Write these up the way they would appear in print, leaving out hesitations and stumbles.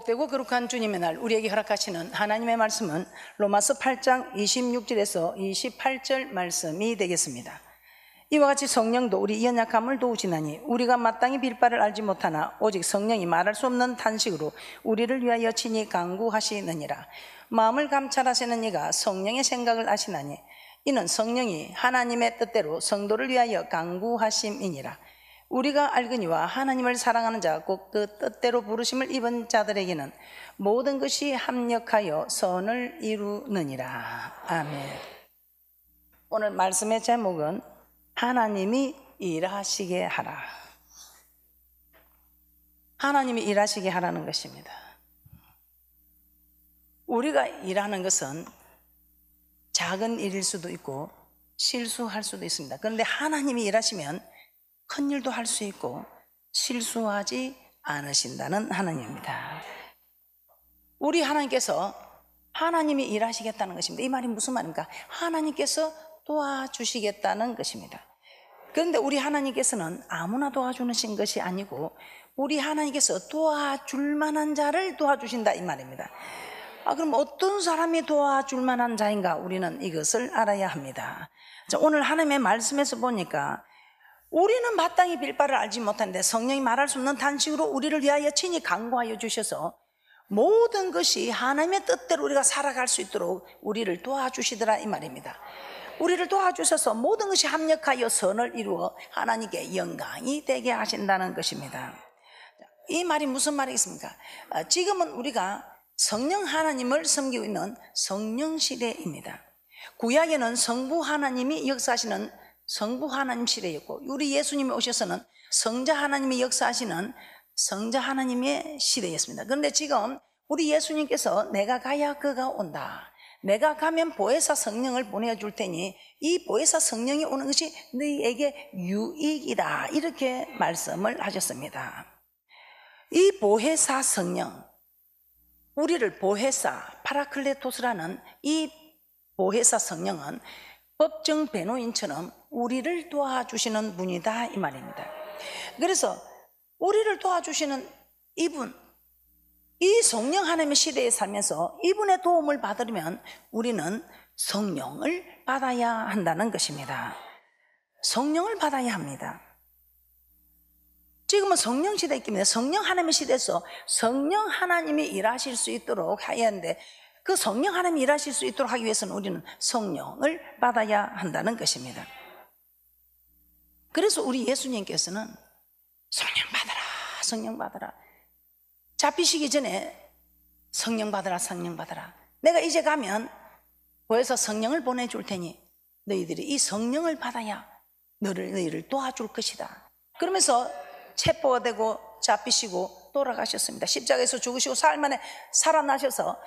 복되고 거룩한 주님의 날 우리에게 허락하시는 하나님의 말씀은 로마서 8장 26절에서 28절 말씀이 되겠습니다. 이와 같이 성령도 우리 연약함을 도우시나니 우리가 마땅히 빌 바를 알지 못하나 오직 성령이 말할 수 없는 탄식으로 우리를 위하여 친히 간구하시느니라. 마음을 감찰하시는 이가 성령의 생각을 아시나니 이는 성령이 하나님의 뜻대로 성도를 위하여 간구하심이니라. 우리가 알거니와 하나님을 사랑하는 자 곧 그 뜻대로 부르심을 입은 자들에게는 모든 것이 합력하여 선을 이루느니라. 아멘. 오늘 말씀의 제목은 하나님이 일하시게 하라. 하나님이 일하시게 하라는 것입니다. 우리가 일하는 것은 작은 일일 수도 있고 실수할 수도 있습니다. 그런데 하나님이 일하시면 큰 일도 할 수 있고 실수하지 않으신다는 하나님입니다. 우리 하나님께서 하나님이 일하시겠다는 것입니다. 이 말이 무슨 말입니까? 하나님께서 도와주시겠다는 것입니다. 그런데 우리 하나님께서는 아무나 도와주신 것이 아니고 우리 하나님께서 도와줄 만한 자를 도와주신다 이 말입니다. 그럼 어떤 사람이 도와줄 만한 자인가? 우리는 이것을 알아야 합니다. 자, 오늘 하나님의 말씀에서 보니까 우리는 마땅히 빌 바를 알지 못하는데 성령이 말할 수 없는 탄식으로 우리를 위하여 친히 간구하여 주셔서 모든 것이 하나님의 뜻대로 우리가 살아갈 수 있도록 우리를 도와주시더라 이 말입니다. 우리를 도와주셔서 모든 것이 합력하여 선을 이루어 하나님께 영광이 되게 하신다는 것입니다. 이 말이 무슨 말이겠습니까? 지금은 우리가 성령 하나님을 섬기고 있는 성령 시대입니다. 구약에는 성부 하나님이 역사하시는 성부 하나님 시대였고 우리 예수님이 오셔서는 성자 하나님이 역사하시는 성자 하나님의 시대였습니다. 그런데 지금 우리 예수님께서 내가 가야 그가 온다. 내가 가면 보혜사 성령을 보내줄 테니 이 보혜사 성령이 오는 것이 너희에게 유익이다. 이렇게 말씀을 하셨습니다. 이 보혜사 성령, 우리를 보혜사 파라클레토스라는 이 보혜사 성령은 법정 변호인처럼 우리를 도와주시는 분이다 이 말입니다. 그래서 우리를 도와주시는 이분, 이 성령 하나님의 시대에 살면서 이분의 도움을 받으려면 우리는 성령을 받아야 한다는 것입니다. 성령을 받아야 합니다. 지금은 성령 시대에 있기 때문에 성령 하나님의 시대에서 성령 하나님이 일하실 수 있도록 해야 하는데 그 성령 하나님이 일하실 수 있도록 하기 위해서는 우리는 성령을 받아야 한다는 것입니다. 그래서 우리 예수님께서는 성령 받아라, 성령 받아라. 잡히시기 전에 성령 받아라, 성령 받아라. 내가 이제 가면 보혜사 성령을 보내줄 테니 너희들이 이 성령을 받아야 너희를 도와줄 것이다. 그러면서 체포가 되고 잡히시고 돌아가셨습니다. 십자가에서 죽으시고 사흘 만에 살아나셔서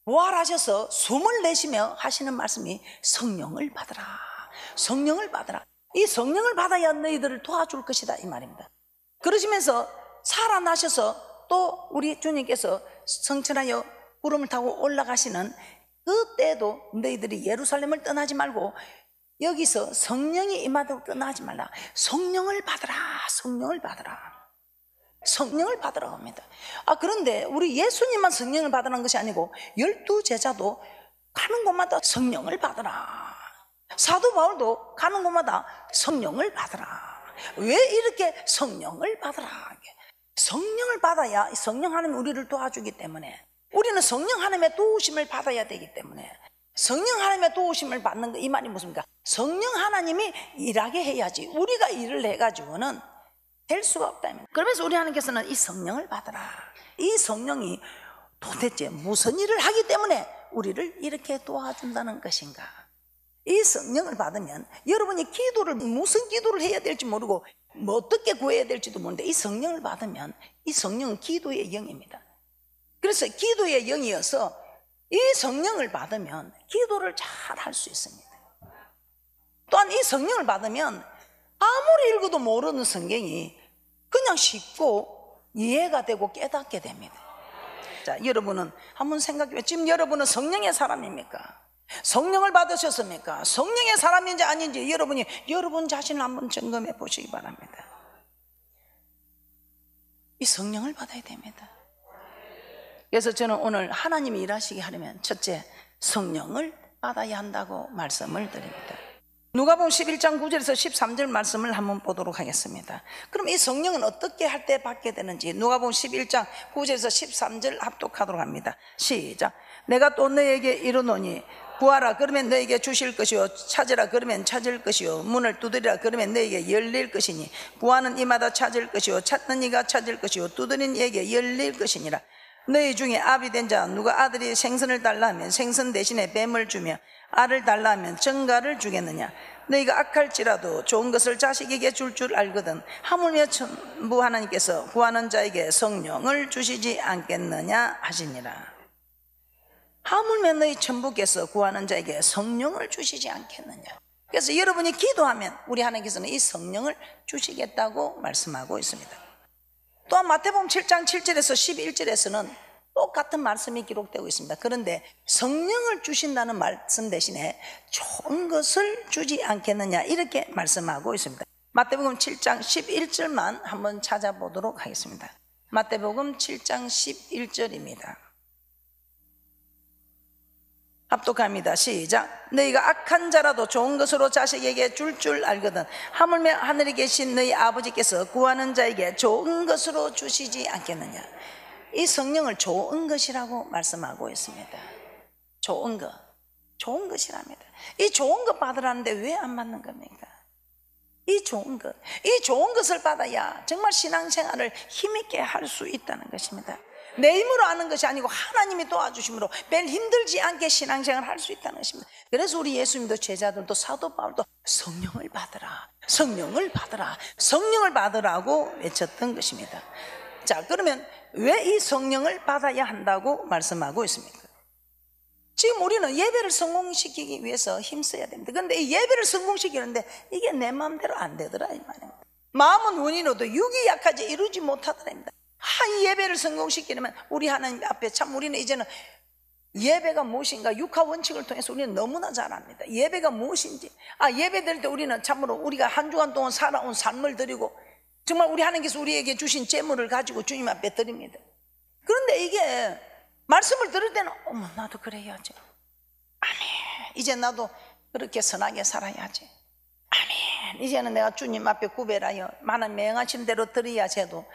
부활하셔서 숨을 내쉬며 하시는 말씀이 성령을 받아라, 성령을 받아라. 이 성령을 받아야 너희들을 도와줄 것이다 이 말입니다. 그러시면서 살아나셔서 또 우리 주님께서 성천하여 구름을 타고 올라가시는 그때도 너희들이 예루살렘을 떠나지 말고 여기서 성령이 임하도록 떠나지 말라. 성령을 받아라, 성령을 받아라, 성령을 받으라고 합니다. 그런데 우리 예수님만 성령을 받으라는 것이 아니고 12제자도 가는 곳마다 성령을 받으라. 사도 바울도 가는 곳마다 성령을 받으라. 왜 이렇게 성령을 받으라? 성령을 받아야 성령 하나님이 우리를 도와주기 때문에 우리는 성령 하나님의 도우심을 받아야 되기 때문에 성령 하나님의 도우심을 받는 거 이 말이 무엇입니까? 성령 하나님이 일하게 해야지 우리가 일을 해가지고는 될 수가 없다면. 그러면서 우리 하나님께서는 이 성령을 받아라. 이 성령이 도대체 무슨 일을 하기 때문에 우리를 이렇게 도와준다는 것인가? 이 성령을 받으면 여러분이 기도를 무슨 기도를 해야 될지 모르고 뭐 어떻게 구해야 될지도 모르는데 이 성령을 받으면 이 성령은 기도의 영입니다. 그래서 기도의 영이어서 이 성령을 받으면 기도를 잘 할 수 있습니다. 또한 이 성령을 받으면 아무리 읽어도 모르는 성경이 그냥 쉽고 이해가 되고 깨닫게 됩니다. 자, 여러분은 한번 생각해 보세요. 지금 여러분은 성령의 사람입니까? 성령을 받으셨습니까? 성령의 사람인지 아닌지 여러분이 여러분 자신을 한번 점검해 보시기 바랍니다. 이 성령을 받아야 됩니다. 그래서 저는 오늘 하나님이 일하시게 하려면 첫째, 성령을 받아야 한다고 말씀을 드립니다. 누가복음 11장 9절에서 13절 말씀을 한번 보도록 하겠습니다. 그럼 이 성령은 어떻게 할 때 받게 되는지 누가복음 11장 9절에서 13절 합독하도록 합니다. 시작. 내가 또 너에게 이르노니 구하라 그러면 너에게 주실 것이요 찾으라 그러면 찾을 것이요 문을 두드리라 그러면 너에게 열릴 것이니 구하는 이마다 찾을 것이요 찾는 이가 찾을 것이요 두드리는 이에게 열릴 것이니라. 너희 중에 아비 된 자 누가 아들이 생선을 달라 하면 생선 대신에 뱀을 주며 알을 달라 하면 정갈을 주겠느냐. 너희가 악할지라도 좋은 것을 자식에게 줄 알거든 하물며 천부 하나님께서 구하는 자에게 성령을 주시지 않겠느냐 하시니라. 하물며 너희 천부께서 구하는 자에게 성령을 주시지 않겠느냐. 그래서 여러분이 기도하면 우리 하나님께서는 이 성령을 주시겠다고 말씀하고 있습니다. 또한 마태복음 7장 7절에서 11절에서는 똑같은 말씀이 기록되고 있습니다. 그런데 성령을 주신다는 말씀 대신에 좋은 것을 주지 않겠느냐 이렇게 말씀하고 있습니다. 마태복음 7장 11절만 한번 찾아보도록 하겠습니다. 마태복음 7장 11절입니다. 합독합니다. 시작. 너희가 악한 자라도 좋은 것으로 자식에게 줄 알거든 하물며 하늘에 계신 너희 아버지께서 구하는 자에게 좋은 것으로 주시지 않겠느냐. 이 성령을 좋은 것이라고 말씀하고 있습니다. 좋은 것, 좋은 것이랍니다. 이 좋은 것 받으라는데 왜 안 받는 겁니까? 이 좋은 것, 이 좋은 것을 받아야 정말 신앙생활을 힘있게 할 수 있다는 것입니다. 내 힘으로 하는 것이 아니고 하나님이 도와주심으로 별 힘들지 않게 신앙생활을 할 수 있다는 것입니다. 그래서 우리 예수님도 제자들도 사도 바울도 성령을 받으라, 성령을 받으라, 성령을 받으라고 외쳤던 것입니다. 자, 그러면 왜 이 성령을 받아야 한다고 말씀하고 있습니까? 지금 우리는 예배를 성공시키기 위해서 힘써야 됩니다. 그런데 이 예배를 성공시키는데 이게 내 마음대로 안 되더라 이 말입니다. 마음은 원인으로도 육이 약하지 이루지 못하더랍니다. 이 예배를 성공시키려면 우리 하나님 앞에 참 우리는 이제는 예배가 무엇인가 육하 원칙을 통해서 우리는 너무나 잘 압니다. 예배가 무엇인지. 예배 드릴 때 우리는 참으로 우리가 한 주간 동안 살아온 삶을 드리고 정말 우리 하나님께서 우리에게 주신 재물을 가지고 주님 앞에 드립니다. 그런데 이게 말씀을 들을 때는 어머 나도 그래야지, 아멘, 이제 나도 그렇게 선하게 살아야지, 아멘, 이제는 내가 주님 앞에 구별하여 하나님 명하신 대로 드려야지 해도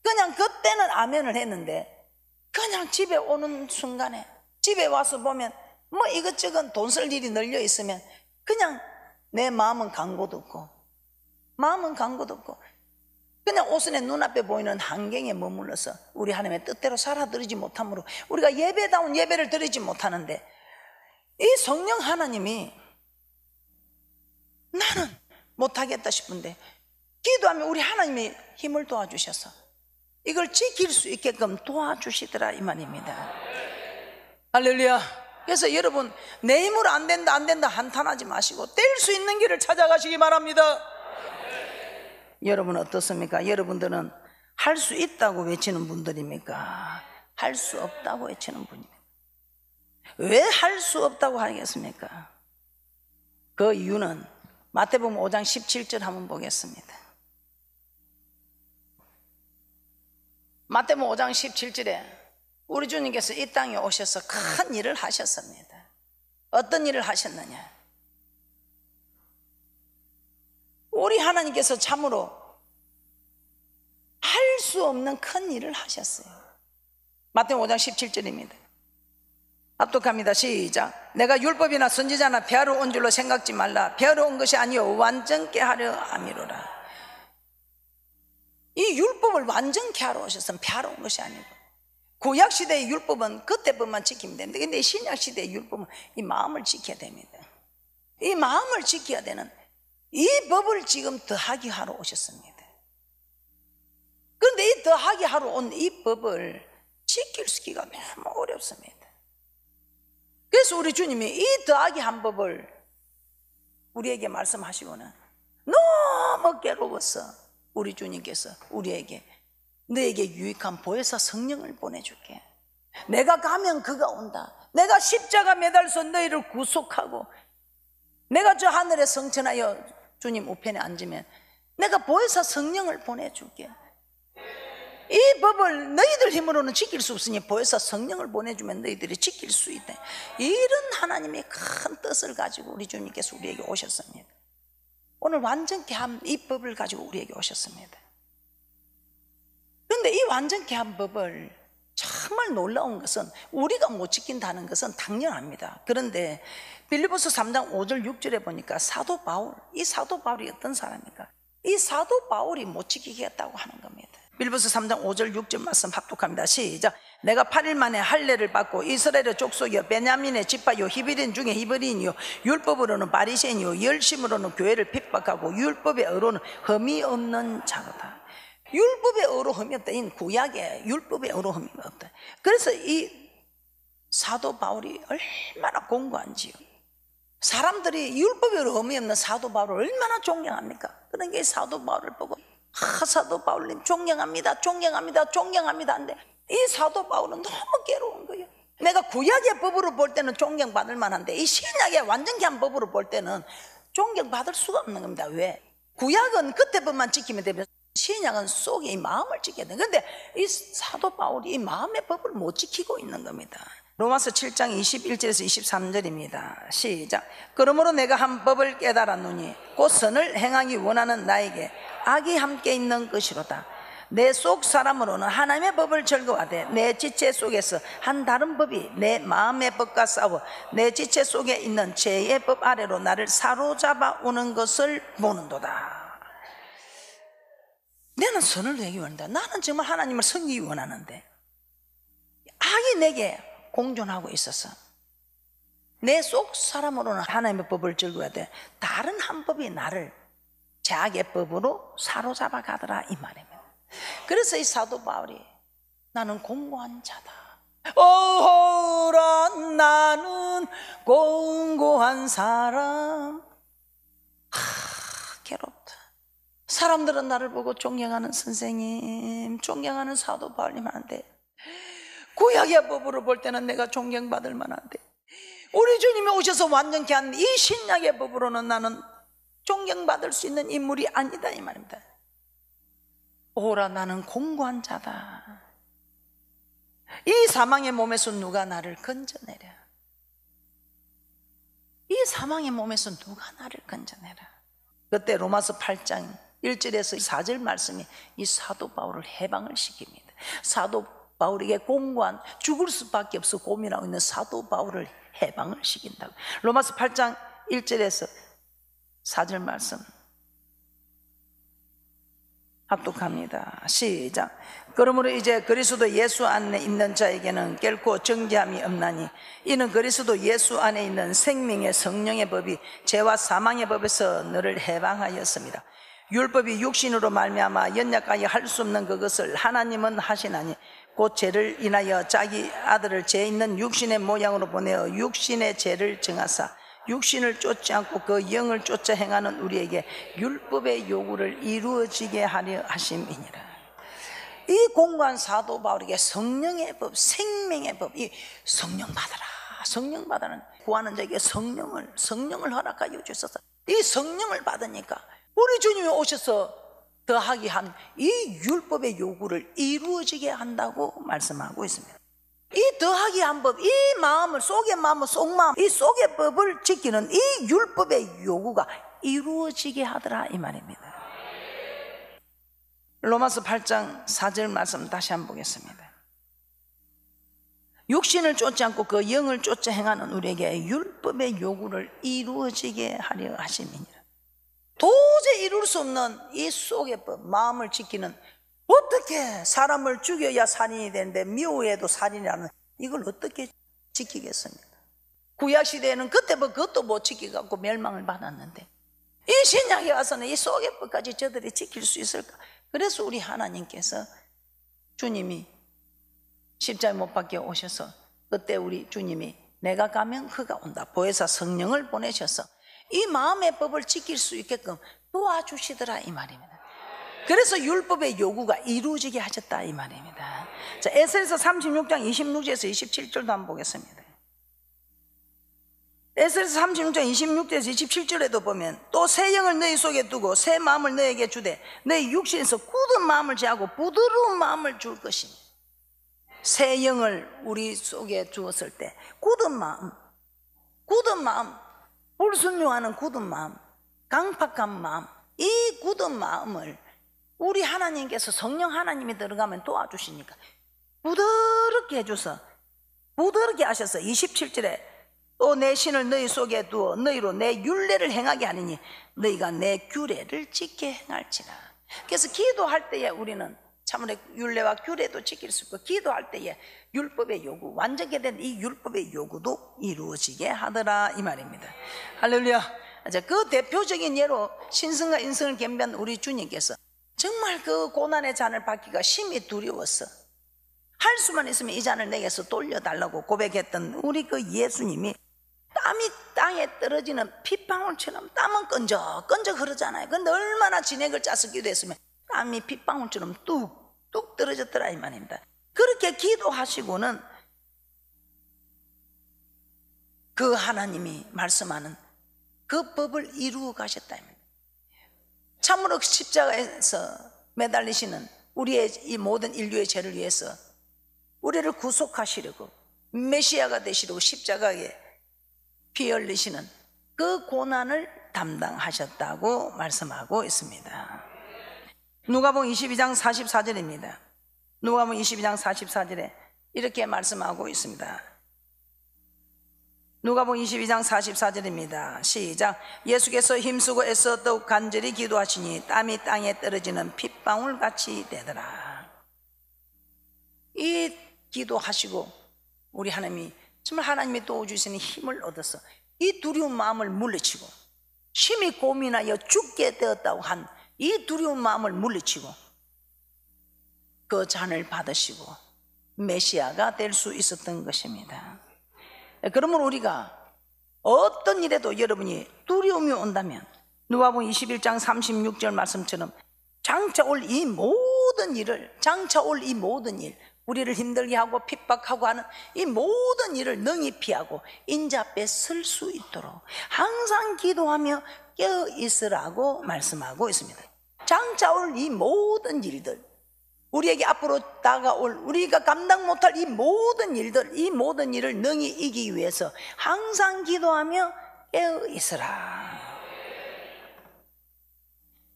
그냥 그때는 아멘을 했는데 그냥 집에 오는 순간에 집에 와서 보면 뭐 이것저것 돈 쓸 일이 널려 있으면 그냥 내 마음은 간고도 없고 마음은 간고도 없고 그냥 오순에 눈앞에 보이는 환경에 머물러서 우리 하나님의 뜻대로 살아드리지 못하므로 우리가 예배다운 예배를 드리지 못하는데 이 성령 하나님이 나는 못하겠다 싶은데 기도하면 우리 하나님이 힘을 도와주셔서 이걸 지킬 수 있게끔 도와주시더라 이 말입니다. 할렐루야. 그래서 여러분 내 힘으로 안 된다 한탄하지 마시고 뗄 수 있는 길을 찾아가시기 바랍니다. 여러분 어떻습니까? 여러분들은 할 수 있다고 외치는 분들입니까? 할 수 없다고 외치는 분입니까? 왜 할 수 없다고 하겠습니까? 그 이유는 마태복음 5장 17절 한번 보겠습니다. 마태복음 5장 17절에 우리 주님께서 이 땅에 오셔서 큰 일을 하셨습니다. 어떤 일을 하셨느냐? 우리 하나님께서 참으로 할 수 없는 큰 일을 하셨어요. 마태복음 5장 17절입니다. 합독합니다. 시작. 내가 율법이나 선지자나 폐하러 온 줄로 생각지 말라. 폐하러 온 것이 아니요 완전케 하려 함이로라. 이 율법을 완전케 하러 오셨으면 폐하러 온 것이 아니고 구약시대의 율법은 그때뿐만 지키면 됩니다. 그런데 신약시대의 율법은 이 마음을 지켜야 됩니다. 이 마음을 지켜야 되는 이 법을 지금 더하게 하러 오셨습니다. 그런데 이 더하게 하러 온 이 법을 지키기가 너무 어렵습니다. 그래서 우리 주님이 이 더하기 한 법을 우리에게 말씀하시고는 너무 괴로워서 우리 주님께서 우리에게 너에게 유익한 보혜사 성령을 보내줄게. 내가 가면 그가 온다. 내가 십자가 매달려서 너희를 구속하고 내가 저 하늘에 성천하여 주님 우편에 앉으면 내가 보혜사 성령을 보내줄게. 이 법을 너희들 힘으로는 지킬 수 없으니 보혜사 성령을 보내주면 너희들이 지킬 수 있다. 이런 하나님의 큰 뜻을 가지고 우리 주님께서 우리에게 오셨습니다. 오늘 완전케 한 이 법을 가지고 우리에게 오셨습니다. 그런데 이 완전케 한 법을 정말 놀라운 것은 우리가 못 지킨다는 것은 당연합니다. 그런데 빌립보서 3장 5절 6절에 보니까 사도 바울, 이 사도 바울이 어떤 사람입니까? 이 사도 바울이 못 지키겠다고 하는 겁니다. 빌립보서 3장 5절 6절 말씀 합독합니다. 시작. 내가 8일 만에 할례를 받고 이스라엘의 족속이요 베냐민의 지파요 히브리인 중에 히브리인이요 율법으로는 바리새인이요 열심으로는 교회를 핍박하고 율법의 의로는 흠이 없는 자거다. 율법의 의로 흠이 없다. 이 구약에 율법의 의로 흠이 없다. 그래서 이 사도 바울이 얼마나 공고한지요. 사람들이 율법의 의로 흠이 없는 사도 바울을 얼마나 존경합니까? 그러니까 이 사도 바울을 보고 사도 바울님 존경합니다, 존경합니다, 존경합니다 한데 이 사도 바울은 너무 괴로운 거예요. 내가 구약의 법으로 볼 때는 존경받을 만한데 이 신약의 완전히 한 법으로 볼 때는 존경받을 수가 없는 겁니다. 왜? 구약은 그때 법만 지키면 되면 신약은 속에 이 마음을 지켜야 돼. 그런데 이 사도 바울이 이 마음의 법을 못 지키고 있는 겁니다. 로마서 7장 21절에서 23절입니다. 시작. 그러므로 내가 한 법을 깨달았노니 곧 선을 행하기 원하는 나에게 악이 함께 있는 것이로다. 내 속 사람으로는 하나님의 법을 즐거워하되 내 지체 속에서 한 다른 법이 내 마음의 법과 싸워 내 지체 속에 있는 죄의 법 아래로 나를 사로잡아 오는 것을 보는도다. 나는 선을 내기 원한다. 나는 정말 하나님을 섬기기 원하는데 악이 내게 공존하고 있어서 내 속 사람으로는 하나님의 법을 즐거워하되 다른 한 법이 나를 죄악의 법으로 사로잡아 가더라 이 말입니다. 그래서 이 사도 바울이 나는 공고한 자다. 어허라 나는 공고한 사람. 괴롭다. 사람들은 나를 보고 존경하는 선생님, 존경하는 사도 바울님 한데 구약의 법으로 볼 때는 내가 존경받을 만한데 우리 주님이 오셔서 완전케 한 이 신약의 법으로는 나는 존경받을 수 있는 인물이 아니다 이 말입니다. 오라 나는 공고한 자다. 이 사망의 몸에서 누가 나를 건져내랴. 이 사망의 몸에서 누가 나를 건져내라. 그때 로마서 8장 1절에서 4절 말씀이 이 사도 바울을 해방을 시킵니다. 사도 바울에게 공고한 죽을 수밖에 없어 고민하고 있는 사도 바울을 해방을 시킨다고. 로마서 8장 1절에서 4절 말씀 합독합니다. 시작. 그러므로 이제 그리스도 예수 안에 있는 자에게는 결코 정죄함이 없나니 이는 그리스도 예수 안에 있는 생명의 성령의 법이 죄와 사망의 법에서 너를 해방하였습니다. 율법이 육신으로 말미암아 연약하여 할 수 없는 그것을 하나님은 하시나니 곧 죄를 인하여 자기 아들을 죄 있는 육신의 모양으로 보내어 육신의 죄를 정하사 육신을 쫓지 않고 그 영을 쫓아 행하는 우리에게 율법의 요구를 이루어지게 하려 하심이니라. 이 공고한 사도 바울에게 성령의 법, 생명의 법, 이 성령 받아라, 성령 받아라. 구하는 자에게 성령을 허락하여 주셔서 이 성령을 받으니까 우리 주님이 오셔서 더하기 한 이 율법의 요구를 이루어지게 한다고 말씀하고 있습니다. 이 더하기 한 법, 이 마음을, 속의 마음을, 속마음, 이 속의 법을 지키는 이 율법의 요구가 이루어지게 하더라 이 말입니다. 로마서 8장 4절 말씀 다시 한번 보겠습니다. 육신을 쫓지 않고 그 영을 쫓아 행하는 우리에게 율법의 요구를 이루어지게 하려 하심이니라. 도저히 이룰 수 없는 이 속의 법, 마음을 지키는, 어떻게 사람을 죽여야 살인이 되는데 미워해도 살인이라는 이걸 어떻게 지키겠습니까? 구약시대에는 그때 뭐 그것도 못 지키고 멸망을 받았는데 이 신약에 와서는 이 속의 법까지 저들이 지킬 수 있을까? 그래서 우리 하나님께서 주님이 십자가에 못 박혀 오셔서 그때 우리 주님이 내가 가면 그가 온다 보혜사 성령을 보내셔서 이 마음의 법을 지킬 수 있게끔 도와주시더라 이 말입니다. 그래서 율법의 요구가 이루어지게 하셨다 이 말입니다. 자, 에스겔서 36장 26절에서 27절도 한번 보겠습니다. 에스겔서 36장 26절에서 27절에도 보면 또 새 영을 너희 속에 두고 새 마음을 너희에게 주되 너희 육신에서 굳은 마음을 제하고 부드러운 마음을 줄 것이니, 새 영을 우리 속에 주었을 때 굳은 마음, 불순종하는 굳은 마음, 강팍한 마음, 이 굳은 마음을 우리 하나님께서, 성령 하나님이 들어가면 도와주시니까 부드럽게 해줘서, 부드럽게 하셔서 27절에 또 내 신을 너희 속에 두어 너희로 내 율례를 행하게 하리니 너희가 내 규례를 지켜 행할지라. 그래서 기도할 때에 우리는 참으로 율례와 규례도 지킬 수 있고, 기도할 때에 율법의 요구, 완전히 된 이 율법의 요구도 이루어지게 하더라, 이 말입니다. 할렐루야. 그 대표적인 예로 신성과 인성을 겸비한 우리 주님께서 정말 그 고난의 잔을 받기가 심히 두려웠어. 할 수만 있으면 이 잔을 내게서 돌려달라고 고백했던 우리 그 예수님이 땀이 땅에 떨어지는 핏방울처럼 땀은 끈적끈적 흐르잖아요. 근데 얼마나 진액을 짜서 기도했으면 땀이 핏방울처럼 뚝뚝 떨어졌더라, 이 말입니다. 그렇게 기도하시고는 그 하나님이 말씀하는 그 법을 이루어 가셨다, 이 말입니다. 참으로 십자가에서 매달리시는 우리의 이 모든 인류의 죄를 위해서 우리를 구속하시려고 메시아가 되시려고 십자가에 피 흘리시는 그 고난을 담당하셨다고 말씀하고 있습니다. 누가복음 22장 44절입니다. 누가복음 22장 44절에 이렇게 말씀하고 있습니다. 누가복음 22장 44절입니다. 시작. 예수께서 힘쓰고 애써 더욱 간절히 기도하시니 땀이 땅에 떨어지는 핏방울같이 되더라. 이 기도하시고 우리 하나님이 정말 하나님이 도와주시는 힘을 얻어서 이 두려운 마음을 물리치고, 심히 고민하여 죽게 되었다고 한 이 두려운 마음을 물리치고 그 잔을 받으시고 메시아가 될 수 있었던 것입니다. 그러면 우리가 어떤 일에도 여러분이 두려움이 온다면 누가복음 21장 36절 말씀처럼 장차 올 이 모든 일, 우리를 힘들게 하고 핍박하고 하는 이 모든 일을 능히 피하고 인자 앞에 설 수 있도록 항상 기도하며 깨어 있으라고 말씀하고 있습니다. 장차 올 이 모든 일들, 우리에게 앞으로 다가올, 우리가 감당 못할 이 모든 일들, 이 모든 일을 능히 이기기 위해서 항상 기도하며 깨어 있으라.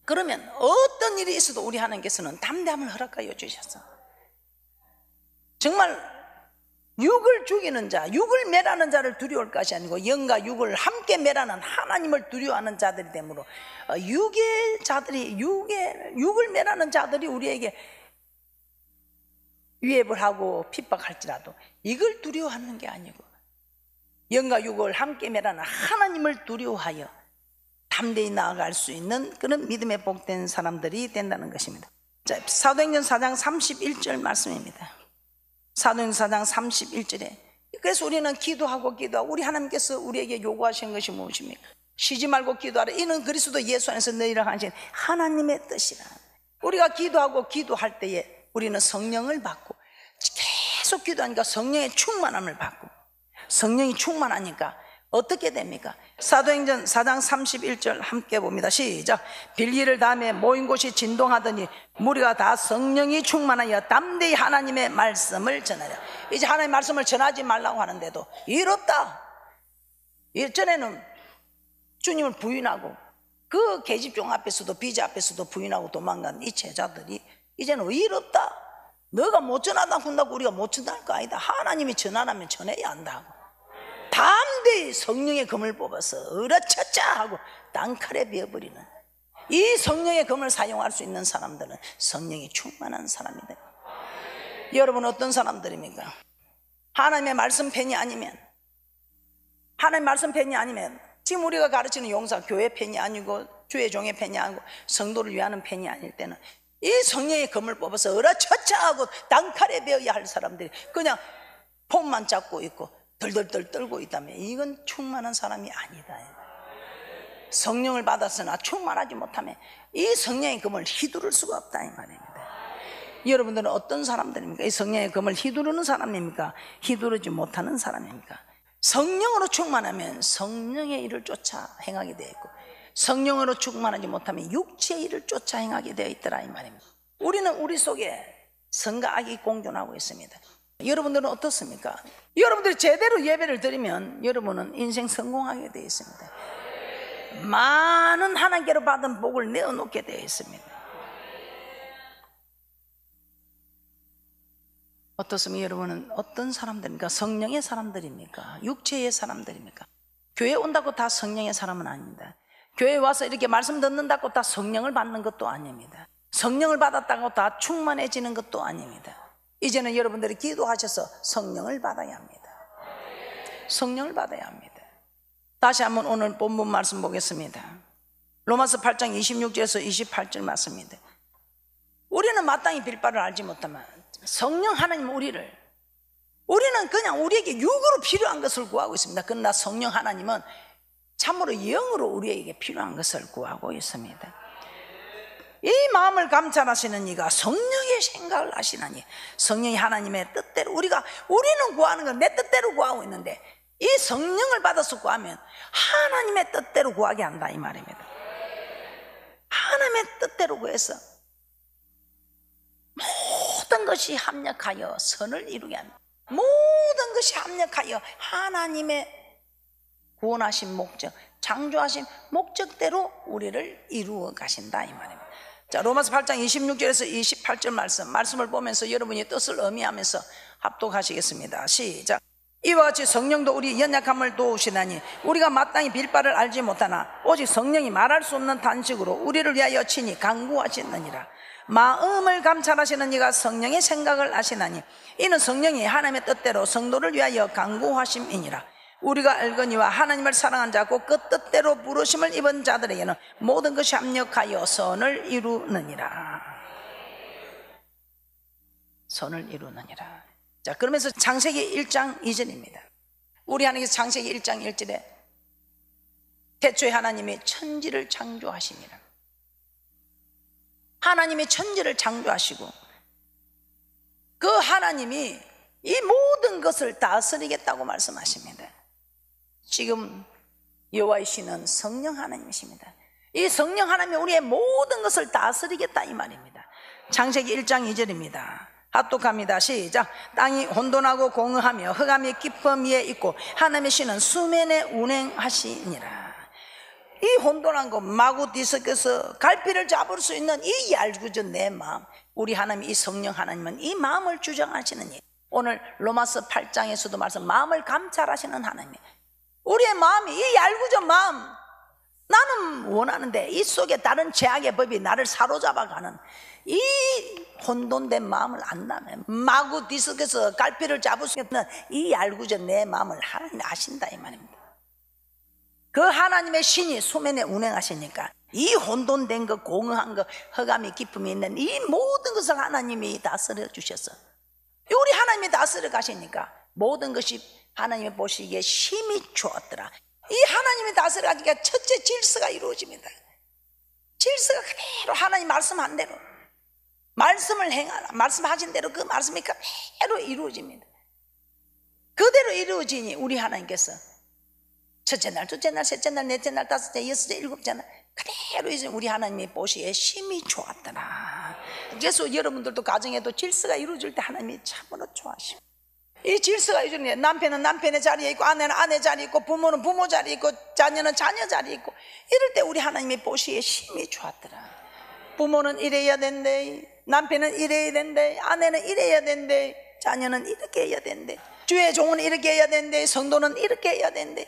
그러면 어떤 일이 있어도 우리 하나님께서는 담대함을 허락하여 주셨어. 정말 육을 죽이는 자, 육을 멸하는 자를 두려울 것이 아니고 영과 육을 함께 멸하는 하나님을 두려워하는 자들이 되므로 육을 멸하는 자들이 우리에게 위협을 하고 핍박할지라도 이걸 두려워하는 게 아니고 영과 육을 함께 멸하는 하나님을 두려워하여 담대히 나아갈 수 있는 그런 믿음에 복된 사람들이 된다는 것입니다. 자, 사도행전 4장 31절 말씀입니다. 사도행전 4장 31절에 그래서 우리는 기도하고 우리 하나님께서 우리에게 요구하신 것이 무엇입니까? 쉬지 말고 기도하라. 이는 그리스도 예수 안에서 너희를 하신 하나님의 뜻이라. 우리가 기도하고 기도할 때에 우리는 성령을 받고 계속 기도하니까 성령의 충만함을 받고, 성령이 충만하니까 어떻게 됩니까? 사도행전 4장 31절 함께 봅니다. 시작. 빌기를 다음에 모인 곳이 진동하더니 무리가 다 성령이 충만하여 담대히 하나님의 말씀을 전하려. 이제 하나님의 말씀을 전하지 말라고 하는데도 일 없다. 예전에는 주님을 부인하고 그 계집종 앞에서도 비자 앞에서도 부인하고 도망간 이 제자들이 이제는 일 없다. 너가 못 전하다 한다고 우리가 못 전할 거 아니다. 하나님이 전하라면 전해야 한다고 담대히 성령의 검을 뽑아서 으라차차 하고 땅칼에 베어버리는 이 성령의 검을 사용할 수 있는 사람들은 성령이 충만한 사람이다. 여러분 어떤 사람들입니까? 하나님의 말씀 팬이 아니면, 하나님의 말씀 팬이 아니면 지금 우리가 가르치는 용사 교회 팬이 아니고 주의 종의 팬이 아니고 성도를 위하는 팬이 아닐 때는 이 성령의 검을 뽑아서 으라차차 하고 땅칼에 베어야 할 사람들이 그냥 폼만 잡고 있고 덜덜덜 떨고 있다면 이건 충만한 사람이 아니다. 성령을 받았으나 충만하지 못하면 이 성령의 검을 휘두를 수가 없다 이 말입니다. 여러분들은 어떤 사람들입니까? 이 성령의 검을 휘두르는 사람입니까? 휘두르지 못하는 사람입니까? 성령으로 충만하면 성령의 일을 쫓아 행하게 되어 있고, 성령으로 충만하지 못하면 육체의 일을 쫓아 행하게 되어 있더라 이 말입니다. 우리는 우리 속에 선과 악이 공존하고 있습니다. 여러분들은 어떻습니까? 여러분들이 제대로 예배를 드리면 여러분은 인생 성공하게 되어 있습니다. 많은 하나님께로 받은 복을 내어놓게 되어 있습니다. 어떻습니까? 여러분은 어떤 사람들입니까? 성령의 사람들입니까? 육체의 사람들입니까? 교회 온다고 다 성령의 사람은 아닙니다. 교회에 와서 이렇게 말씀 듣는다고 다 성령을 받는 것도 아닙니다. 성령을 받았다고 다 충만해지는 것도 아닙니다. 이제는 여러분들이 기도하셔서 성령을 받아야 합니다. 성령을 받아야 합니다. 다시 한번 오늘 본문 말씀 보겠습니다. 로마서 8장 26절에서 28절 말씀입니다. 우리는 마땅히 빌 바를 알지 못하면 성령 하나님 우리는 그냥 우리에게 육으로 필요한 것을 구하고 있습니다. 그러나 성령 하나님은 참으로 영으로 우리에게 필요한 것을 구하고 있습니다. 이 마음을 감찰하시는 이가 성령의 생각을 하시나니, 성령이 하나님의 뜻대로 우리는 구하는 건 내 뜻대로 구하고 있는데 이 성령을 받아서 구하면 하나님의 뜻대로 구하게 한다 이 말입니다. 하나님의 뜻대로 구해서 모든 것이 합력하여 선을 이루게 합니다. 모든 것이 합력하여 하나님의 구원하신 목적, 창조하신 목적대로 우리를 이루어 가신다 이 말입니다. 자, 로마서 8장 26절에서 28절 말씀을 보면서 여러분이 뜻을 의미하면서 합독하시겠습니다. 시작. 이와 같이 성령도 우리 연약함을 도우시나니 우리가 마땅히 빌 바를 알지 못하나 오직 성령이 말할 수 없는 단식으로 우리를 위하여 친히 간구하시느니라. 마음을 감찰하시는 이가 성령의 생각을 아시나니 이는 성령이 하나님의 뜻대로 성도를 위하여 간구하심이니라. 우리가 알거니와 하나님을 사랑한 자고 그 뜻대로 부르심을 입은 자들에게는 모든 것이 합력하여 선을 이루느니라. 선을 이루느니라. 자, 그러면서 창세기 1장 2절입니다. 우리 하나님께서 창세기 1장 1절에 태초에 하나님이 천지를 창조하시니라. 하나님이 천지를 창조하시고 그 하나님이 이 모든 것을 다스리겠다고 말씀하십니다. 지금 여호와의 신은 성령 하나님이십니다. 이 성령 하나님이 우리의 모든 것을 다스리겠다 이 말입니다. 창세기 1장 2절입니다. 합독합니다. 시작. 땅이 혼돈하고 공허하며 흑암이 깊음 위에 있고 하나님의 신은 수면에 운행하시니라. 이 혼돈한 것 마구 뒤섞여서 갈피를 잡을 수 있는 이 얄궂은 내 마음, 우리 하나님 이 성령 하나님은 이 마음을 주장하시는 일. 오늘 로마서 8장에서도 말씀, 마음을 감찰하시는 하나님. 우리의 마음이 이 얄궂은 마음, 나는 원하는데 이 속에 다른 죄악의 법이 나를 사로잡아가는 이 혼돈된 마음을 안다면 마구 뒤섞여서 갈피를 잡을 수 있는 이 얄궂은 내 마음을 하나님 아신다 이 말입니다. 그 하나님의 신이 수면에 운행하시니까 이 혼돈된 것, 공허한 것, 흑암이 깊음이 있는 이 모든 것을 하나님이 다스려 주셔서 우리 하나님이 다스려 가시니까 모든 것이 하나님이 보시기에 심히 좋았더라. 이 하나님이 다스려 가니까 첫째 질서가 이루어집니다. 질서가 그대로 하나님 말씀한 대로, 말씀을 행하라, 말씀하신 대로 그 말씀이 그대로 이루어집니다. 그대로 이루어지니 우리 하나님께서 첫째 날, 둘째 날, 셋째 날, 넷째 날, 다섯째, 여섯째, 일곱째 날 그대로 이제 우리 하나님이 보시기에 심히 좋았더라. 그래서 여러분들도 가정에도 질서가 이루어질 때 하나님이 참으로 좋아하십니다. 이 질서가 이루어지니 남편은 남편의 자리에 있고 아내는 아내 자리에 있고 부모는 부모 자리에 있고 자녀는 자녀 자리에 있고 이럴 때 우리 하나님이 보시기에 심히 좋았더라. 부모는 이래야 된대, 남편은 이래야 된대, 아내는 이래야 된대, 자녀는 이렇게 해야 된대, 주의 종은 이렇게 해야 된대, 성도는 이렇게 해야 된대.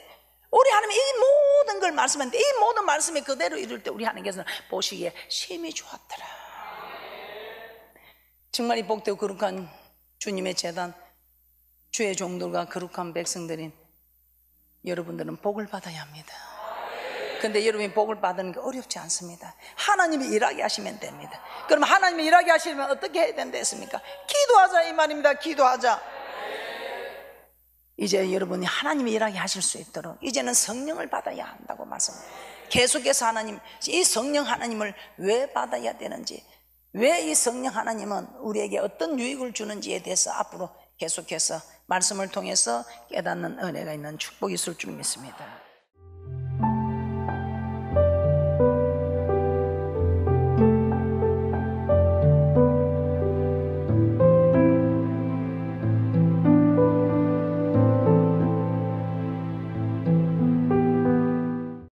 우리 하나님이 이 모든 걸 말씀하는데 이 모든 말씀이 그대로 이룰 때 우리 하나님께서는 보시기에 심히 좋았더라. 정말 이 복되고 거룩한 주님의 제단, 주의 종들과 거룩한 백성들인 여러분들은 복을 받아야 합니다. 근데 여러분이 복을 받는 게 어렵지 않습니다. 하나님이 일하게 하시면 됩니다. 그럼 하나님이 일하게 하시면 어떻게 해야 된다 했습니까? 기도하자 이 말입니다. 기도하자. 이제 여러분이 하나님이 일하게 하실 수 있도록 이제는 성령을 받아야 한다고 말씀합니다. 계속해서 하나님, 이 성령 하나님을 왜 받아야 되는지, 왜 이 성령 하나님은 우리에게 어떤 유익을 주는지에 대해서 앞으로 계속해서 말씀을 통해서 깨닫는 은혜가 있는 축복이 있을 줄 믿습니다.